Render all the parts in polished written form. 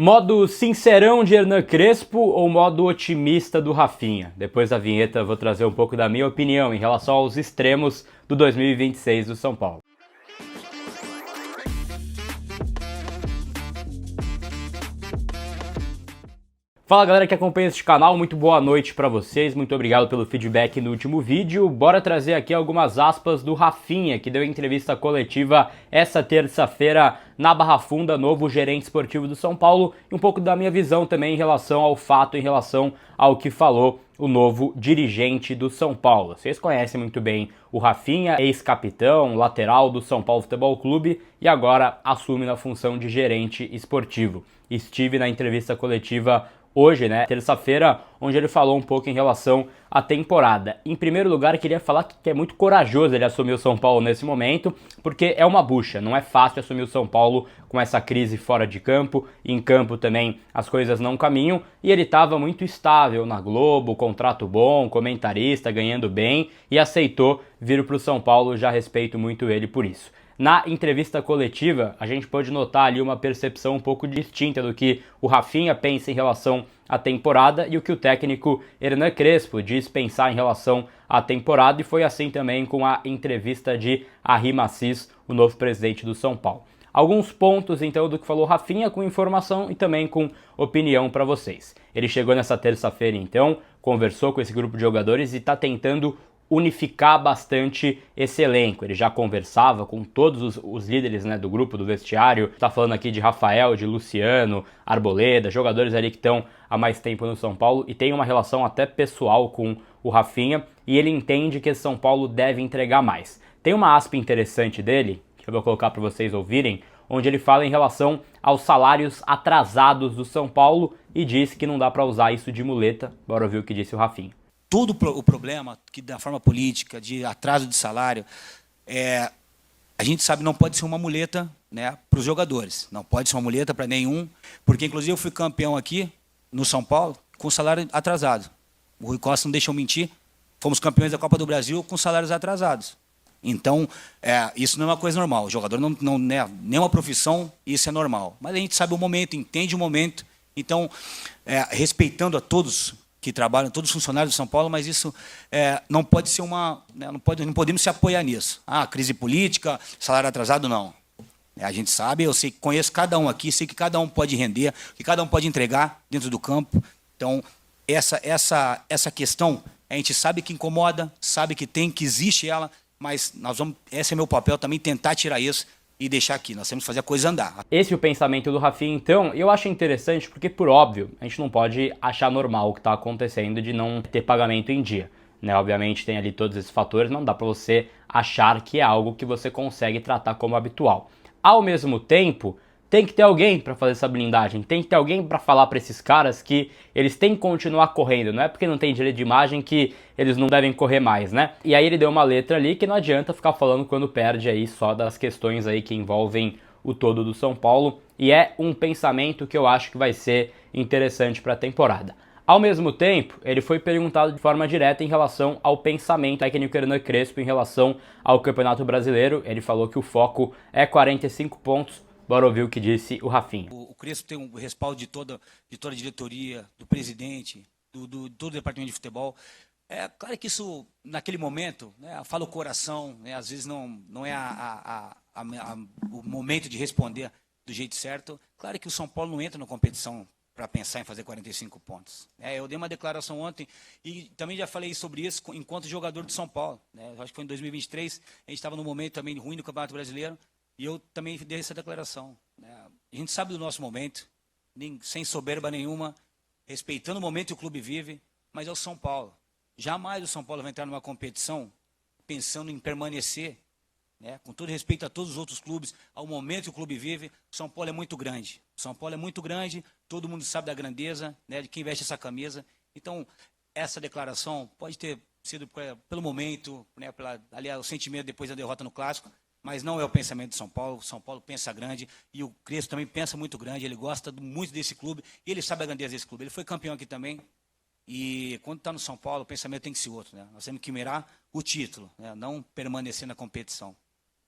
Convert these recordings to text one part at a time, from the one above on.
Modo sincerão de Hernan Crespo ou modo otimista do Rafinha? Depois da vinheta vou trazer um pouco da minha opinião em relação aos extremos do 2026 do São Paulo. Fala galera que acompanha este canal, muito boa noite pra vocês, muito obrigado pelo feedback no último vídeo. Bora trazer aqui algumas aspas do Rafinha, que deu entrevista coletiva essa terça-feira na Barra Funda, novo gerente esportivo do São Paulo, e um pouco da minha visão também em relação ao fato, em relação ao que falou o novo dirigente do São Paulo. Vocês conhecem muito bem o Rafinha, ex-capitão, lateral do São Paulo Futebol Clube e agora assume na função de gerente esportivo. Estive na entrevista coletiva hoje, terça-feira, onde ele falou um pouco em relação à temporada. Em primeiro lugar, queria falar que é muito corajoso ele assumir o São Paulo nesse momento, porque é uma bucha, não é fácil assumir o São Paulo com essa crise fora de campo, em campo também as coisas não caminham, e ele estava muito estável na Globo, contrato bom, comentarista, ganhando bem, e aceitou vir para o São Paulo, já respeito muito ele por isso. Na entrevista coletiva, a gente pode notar ali uma percepção um pouco distinta do que o Rafinha pensa em relação à temporada e o que o técnico Hernan Crespo diz pensar em relação à temporada, e foi assim também com a entrevista de Arrhim Assis, o novo presidente do São Paulo. Alguns pontos então do que falou Rafinha, com informação e também com opinião para vocês. Ele chegou nessa terça-feira então, conversou com esse grupo de jogadores e está tentando unificar bastante esse elenco. Ele já conversava com todos os líderes do grupo, do vestiário. Tá falando aqui de Rafael, de Luciano, Arboleda, jogadores ali que estão há mais tempo no São Paulo e tem uma relação até pessoal com o Rafinha, e ele entende que esse São Paulo deve entregar mais. Tem uma aspa interessante dele, que eu vou colocar para vocês ouvirem, onde ele fala em relação aos salários atrasados do São Paulo e diz que não dá para usar isso de muleta. Bora ouvir o que disse o Rafinha. Todo o problema que da forma política, de atraso de salário, a gente sabe não pode ser uma muleta, para os jogadores. Não pode ser uma muleta para nenhum, porque inclusive eu fui campeão aqui no São Paulo com salário atrasado. O Rui Costa não deixou mentir, fomos campeões da Copa do Brasil com salários atrasados. Então, isso não é uma coisa normal. O jogador não é nenhuma profissão, isso é normal. Mas a gente sabe o momento, entende o momento. Então, respeitando a todos que trabalham, todos os funcionários do São Paulo, mas isso não pode ser uma... não podemos se apoiar nisso. Crise política, salário atrasado, não. A gente sabe, eu sei, conheço cada um aqui, sei que cada um pode render, que cada um pode entregar dentro do campo. Então, essa questão, a gente sabe que incomoda, sabe que existe ela, mas esse é meu papel também, tentar tirar isso e deixar aqui. Nós temos que fazer a coisa andar. Esse é o pensamento do Rafinha, então, eu acho interessante porque, por óbvio, a gente não pode achar normal o que está acontecendo de não ter pagamento em dia. Obviamente tem ali todos esses fatores, não dá para você achar que é algo que você consegue tratar como habitual. Ao mesmo tempo, tem que ter alguém para fazer essa blindagem, tem que ter alguém para falar para esses caras que eles têm que continuar correndo, não é porque não tem direito de imagem que eles não devem correr mais, E aí ele deu uma letra ali que não adianta ficar falando quando perde aí só das questões aí que envolvem o todo do São Paulo, e é um pensamento que eu acho que vai ser interessante para a temporada. Ao mesmo tempo, ele foi perguntado de forma direta em relação ao pensamento técnico Hernan Crespo em relação ao Campeonato Brasileiro. Ele falou que o foco é 45 pontos. Bora ouvir o que disse o Rafinha. O Crespo tem um respaldo de toda a diretoria, do presidente, todo o departamento de futebol. Claro que isso, naquele momento, fala o coração, às vezes não é o momento de responder do jeito certo. Claro que o São Paulo não entra na competição para pensar em fazer 45 pontos. Eu dei uma declaração ontem e também já falei sobre isso enquanto jogador do São Paulo. Acho que foi em 2023, a gente estava num momento também ruim no Campeonato Brasileiro, e eu também dei essa declaração. A gente sabe do nosso momento, sem soberba nenhuma, respeitando o momento que o clube vive, mas é o São Paulo. Jamais o São Paulo vai entrar numa competição pensando em permanecer, com todo respeito a todos os outros clubes, ao momento que o clube vive. O São Paulo é muito grande. O São Paulo é muito grande, todo mundo sabe da grandeza, de quem veste essa camisa. Então, essa declaração pode ter sido pelo momento, o sentimento depois da derrota no Clássico, mas não é o pensamento do São Paulo. O São Paulo pensa grande e o Crespo também pensa muito grande, ele gosta muito desse clube e ele sabe a grandeza desse clube. Ele foi campeão aqui também e quando está no São Paulo o pensamento tem que ser outro. Nós temos que mirar o título, não permanecer na competição.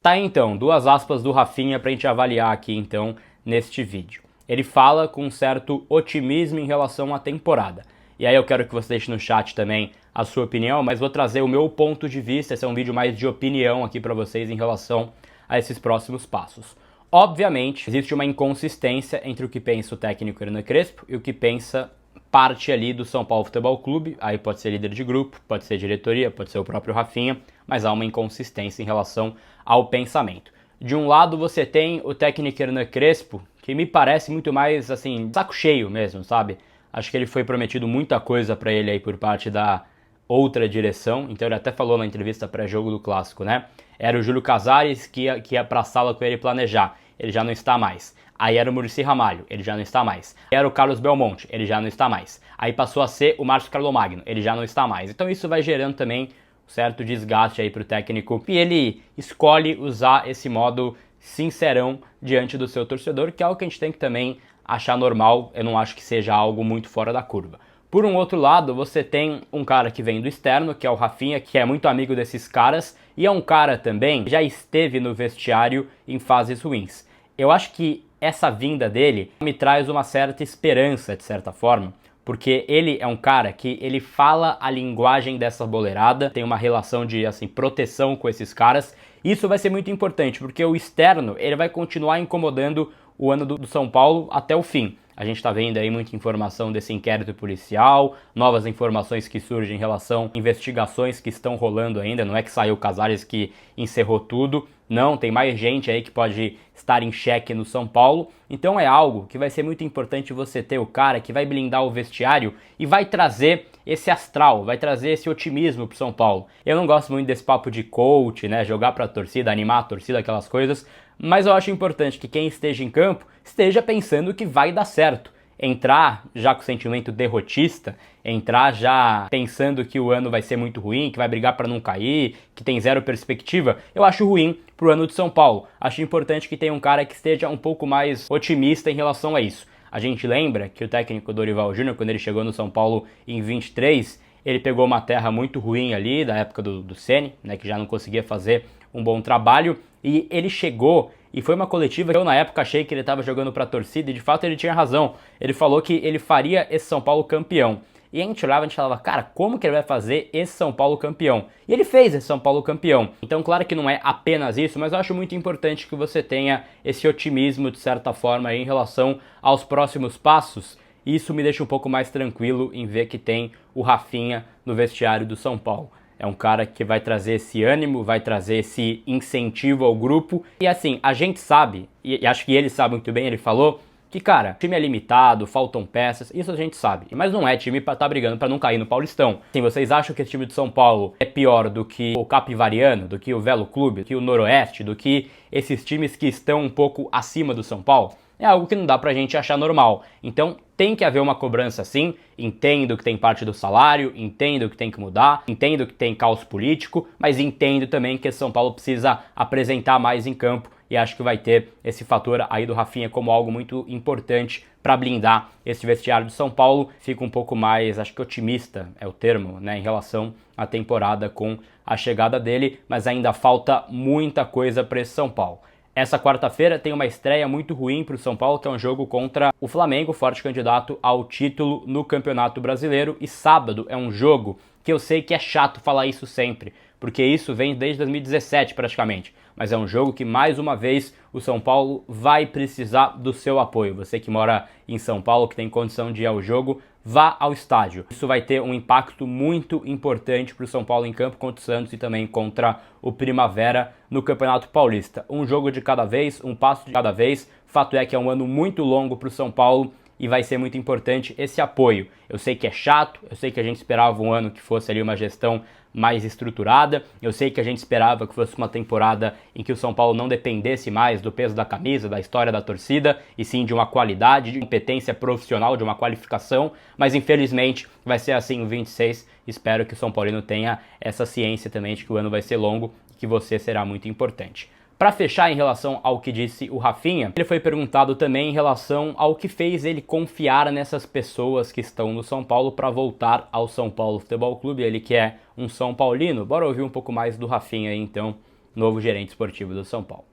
Tá então, duas aspas do Rafinha pra gente avaliar aqui então neste vídeo. ele fala com um certo otimismo em relação à temporada. E aí eu quero que você deixe no chat também a sua opinião, mas vou trazer o meu ponto de vista. Esse é um vídeo mais de opinião aqui para vocês em relação a esses próximos passos. Obviamente, existe uma inconsistência entre o que pensa o técnico Hernan Crespo e o que pensa parte ali do São Paulo Futebol Clube. Aí pode ser líder de grupo, pode ser diretoria, pode ser o próprio Rafinha, mas há uma inconsistência em relação ao pensamento. De um lado você tem o técnico Hernan Crespo, que me parece muito mais, assim, saco cheio mesmo, sabe? Acho que ele foi prometido muita coisa pra ele aí por parte da outra direção, então ele até falou na entrevista pré-jogo do Clássico, né? Era o Júlio Casares que ia pra sala com ele planejar, ele já não está mais. Aí era o Muricy Ramalho, ele já não está mais. Era o Carlos Belmonte, ele já não está mais. Aí passou a ser o Márcio Carlomagno, ele já não está mais. Então isso vai gerando também um certo desgaste aí pro técnico, e ele escolhe usar esse modo sincerão diante do seu torcedor, que é algo que a gente tem que também achar normal. Eu não acho que seja algo muito fora da curva. Por um outro lado, você tem um cara que vem do externo, que é o Rafinha, que é muito amigo desses caras, e é um cara também que já esteve no vestiário em fases ruins. Eu acho que essa vinda dele me traz uma certa esperança, de certa forma, porque ele é um cara que ele fala a linguagem dessa boleirada, tem uma relação de assim, proteção com esses caras. Isso vai ser muito importante, porque o externo ele vai continuar incomodando o ano do São Paulo até o fim. A gente está vendo aí muita informação desse inquérito policial, novas informações que surgem em relação a investigações que estão rolando ainda. Não é que saiu o Casares que encerrou tudo, não, tem mais gente aí que pode estar em xeque no São Paulo. Então é algo que vai ser muito importante você ter o cara que vai blindar o vestiário e vai trazer esse astral, vai trazer esse otimismo pro São Paulo. Eu não gosto muito desse papo de coach, né, jogar pra torcida, animar a torcida, aquelas coisas, mas eu acho importante que quem esteja em campo esteja pensando que vai dar certo. Entrar já com sentimento derrotista, entrar já pensando que o ano vai ser muito ruim, que vai brigar para não cair, que tem zero perspectiva, eu acho ruim pro ano de São Paulo. Acho importante que tenha um cara que esteja um pouco mais otimista em relação a isso. A gente lembra que o técnico Dorival Júnior, quando ele chegou no São Paulo em 23, ele pegou uma terra muito ruim ali, da época do Ceni, né, que já não conseguia fazer um bom trabalho, e ele chegou e foi uma coletiva que eu na época achei que ele estava jogando para a torcida, e de fato ele tinha razão. Ele falou que ele faria esse São Paulo campeão. E a gente olhava e a gente falava, cara, como que ele vai fazer esse São Paulo campeão? E ele fez esse São Paulo campeão. Então, claro que não é apenas isso, mas eu acho muito importante que você tenha esse otimismo, de certa forma, aí, em relação aos próximos passos. E isso me deixa um pouco mais tranquilo em ver que tem o Rafinha no vestiário do São Paulo. É um cara que vai trazer esse ânimo, vai trazer esse incentivo ao grupo. E assim, a gente sabe, e acho que ele sabe muito bem, ele falou que, cara, o time é limitado, faltam peças, isso a gente sabe. Mas não é time pra estar brigando pra não cair no Paulistão. Assim, vocês acham que esse time de São Paulo é pior do que o Capivariano, do que o Velo Clube, do que o Noroeste, do que esses times que estão um pouco acima do São Paulo? É algo que não dá pra gente achar normal. Então tem que haver uma cobrança sim, entendo que tem parte do salário, entendo que tem que mudar, entendo que tem caos político, mas entendo também que São Paulo precisa apresentar mais em campo e acho que vai ter esse fator aí do Rafinha como algo muito importante para blindar esse vestiário do São Paulo. Fico um pouco mais, acho que otimista é o termo, né, em relação à temporada com a chegada dele, mas ainda falta muita coisa para esse São Paulo. Essa quarta-feira tem uma estreia muito ruim para o São Paulo, que é um jogo contra o Flamengo, forte candidato ao título no Campeonato Brasileiro. E sábado é um jogo que eu sei que é chato falar isso sempre, porque isso vem desde 2017 praticamente. Mas é um jogo que, mais uma vez, o São Paulo vai precisar do seu apoio. Você que mora em São Paulo, que tem condição de ir ao jogo, vá ao estádio. Isso vai ter um impacto muito importante para o São Paulo em campo contra o Santos e também contra o Primavera no Campeonato Paulista. Um jogo de cada vez, um passo de cada vez. Fato é que é um ano muito longo para o São Paulo e vai ser muito importante esse apoio. Eu sei que é chato, eu sei que a gente esperava um ano que fosse ali uma gestão mais estruturada, eu sei que a gente esperava que fosse uma temporada em que o São Paulo não dependesse mais do peso da camisa, da história da torcida, e sim de uma qualidade, de competência profissional, de uma qualificação, mas infelizmente vai ser assim o 26. Espero que o São Paulino tenha essa ciência também de que o ano vai ser longo e que você será muito importante. Para fechar, em relação ao que disse o Rafinha, ele foi perguntado também em relação ao que fez ele confiar nessas pessoas que estão no São Paulo para voltar ao São Paulo Futebol Clube, ele que é um São Paulino. Bora ouvir um pouco mais do Rafinha aí, então, novo gerente esportivo do São Paulo.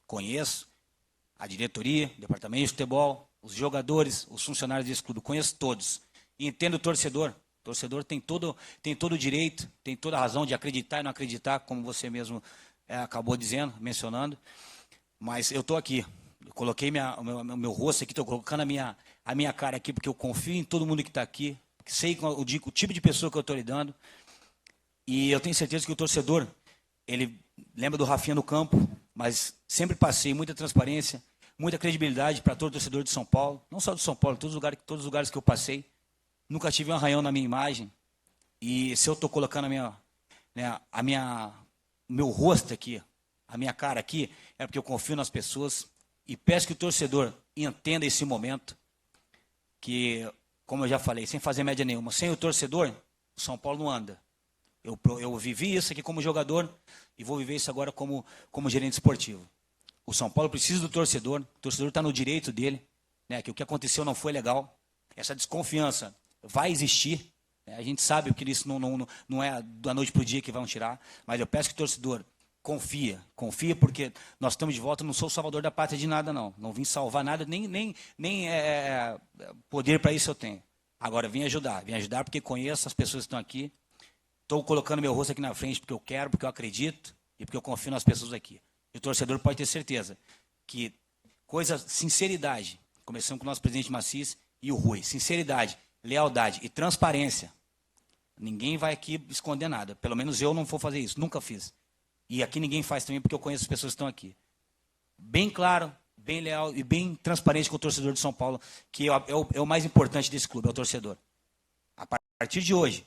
Conheço a diretoria, o departamento de futebol, os jogadores, os funcionários desse clube, conheço todos. E entendo o torcedor. O torcedor tem todo o direito, tem toda a razão de acreditar e não acreditar, como você mesmo acabou dizendo, mencionando. Mas eu estou aqui. Eu coloquei o meu rosto aqui, estou colocando a minha cara aqui, porque eu confio em todo mundo que está aqui, sei o tipo de pessoa que eu estou lidando. E eu tenho certeza que o torcedor, ele lembra do Rafinha no campo, mas sempre passei muita transparência, muita credibilidade para todo torcedor de São Paulo, não só de São Paulo, todos os lugares que eu passei. Nunca tive um arranhão na minha imagem. E se eu estou colocando o meu rosto aqui, a minha cara aqui, é porque eu confio nas pessoas e peço que o torcedor entenda esse momento, que, como eu já falei, sem fazer média nenhuma, sem o torcedor, o São Paulo não anda. Eu vivi isso aqui como jogador e vou viver isso agora como gerente esportivo. O São Paulo precisa do torcedor, o torcedor está no direito dele, né, que o que aconteceu não foi legal. Essa desconfiança vai existir, né, a gente sabe que isso não é da noite para o dia que vão tirar, mas eu peço que o torcedor confia porque nós estamos de volta, não sou o salvador da pátria de nada não vim salvar nada, nem poder para isso eu tenho. Agora vim ajudar porque conheço as pessoas que estão aqui, estou colocando meu rosto aqui na frente porque eu quero, porque eu acredito e porque eu confio nas pessoas aqui. E o torcedor pode ter certeza que sinceridade, começando com o nosso presidente Macis e o Rui, sinceridade, lealdade e transparência, ninguém vai aqui esconder nada, pelo menos eu não vou fazer isso, nunca fiz. E aqui ninguém faz também, porque eu conheço as pessoas que estão aqui. Bem claro, bem leal e bem transparente com o torcedor de São Paulo, que é o mais importante desse clube, é o torcedor. A partir de hoje,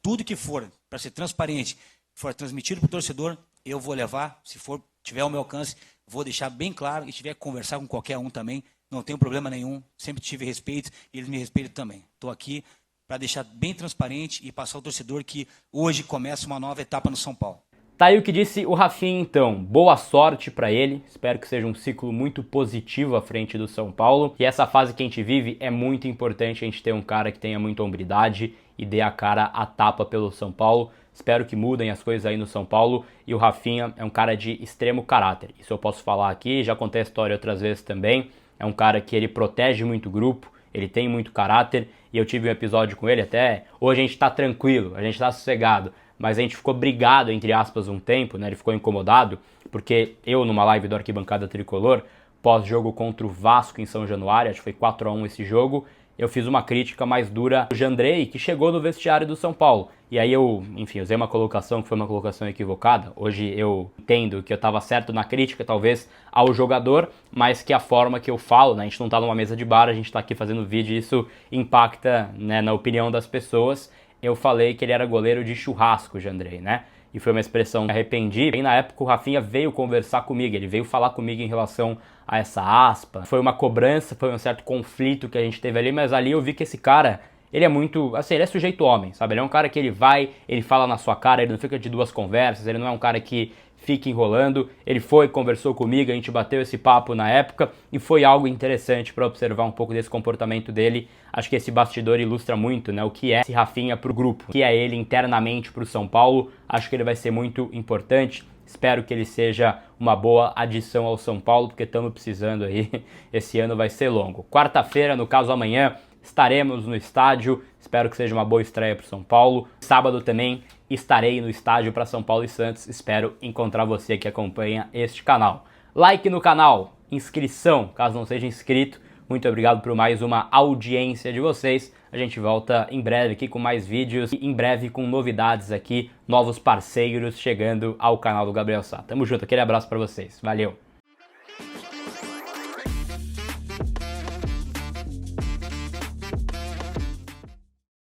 tudo que for para ser transparente, for transmitido para o torcedor, eu vou levar, se tiver ao meu alcance, vou deixar bem claro, e tiver que conversar com qualquer um também, não tenho problema nenhum, sempre tive respeito, e eles me respeitam também. Estou aqui para deixar bem transparente e passar ao torcedor que hoje começa uma nova etapa no São Paulo. Tá aí o que disse o Rafinha então, boa sorte pra ele, espero que seja um ciclo muito positivo à frente do São Paulo, e essa fase que a gente vive é muito importante a gente ter um cara que tenha muita hombridade e dê a cara a tapa pelo São Paulo, espero que mudem as coisas aí no São Paulo, e o Rafinha é um cara de extremo caráter, isso eu posso falar aqui, já contei a história outras vezes também, é um cara que ele protege muito o grupo, ele tem muito caráter, e eu tive um episódio com ele até, hoje a gente tá tranquilo, a gente tá sossegado, mas a gente ficou brigado, entre aspas, um tempo, né? Ele ficou incomodado, porque eu, numa live do Arquibancada Tricolor, pós-jogo contra o Vasco em São Januário, acho que foi 4-1 esse jogo, eu fiz uma crítica mais dura ao Jandrei, que chegou no vestiário do São Paulo. E aí eu, enfim, usei uma colocação que foi uma colocação equivocada. Hoje eu entendo que eu estava certo na crítica, talvez, ao jogador, mas que a forma que eu falo, né? A gente não está numa mesa de bar, a gente está aqui fazendo vídeo e isso impacta, né, na opinião das pessoas. Eu falei que ele era goleiro de churrasco, Jandrei, né? E foi uma expressão que me arrependi. E na época o Rafinha veio conversar comigo, ele veio falar comigo em relação a essa aspa. Foi uma cobrança, foi um certo conflito que a gente teve ali, mas ali eu vi que esse cara, ele é muito, assim, ele é sujeito homem, sabe? Ele é um cara que ele vai, ele fala na sua cara, ele não fica de duas conversas, ele não é um cara que fica enrolando. Ele foi, conversou comigo, a gente bateu esse papo na época e foi algo interessante para observar um pouco desse comportamento dele. Acho que esse bastidor ilustra muito, né, o que é esse Rafinha pro grupo, o que é ele internamente pro São Paulo. Acho que ele vai ser muito importante. Espero que ele seja uma boa adição ao São Paulo, porque estamos precisando aí. Esse ano vai ser longo. Quarta-feira, no caso amanhã, estaremos no estádio. Espero que seja uma boa estreia para o São Paulo. Sábado também estarei no estádio para São Paulo e Santos. Espero encontrar você que acompanha este canal. Like no canal, inscrição, caso não seja inscrito. Muito obrigado por mais uma audiência de vocês. A gente volta em breve aqui com mais vídeos e em breve com novidades aqui, novos parceiros chegando ao canal do Gabriel Sá. Tamo junto, aquele abraço para vocês. Valeu!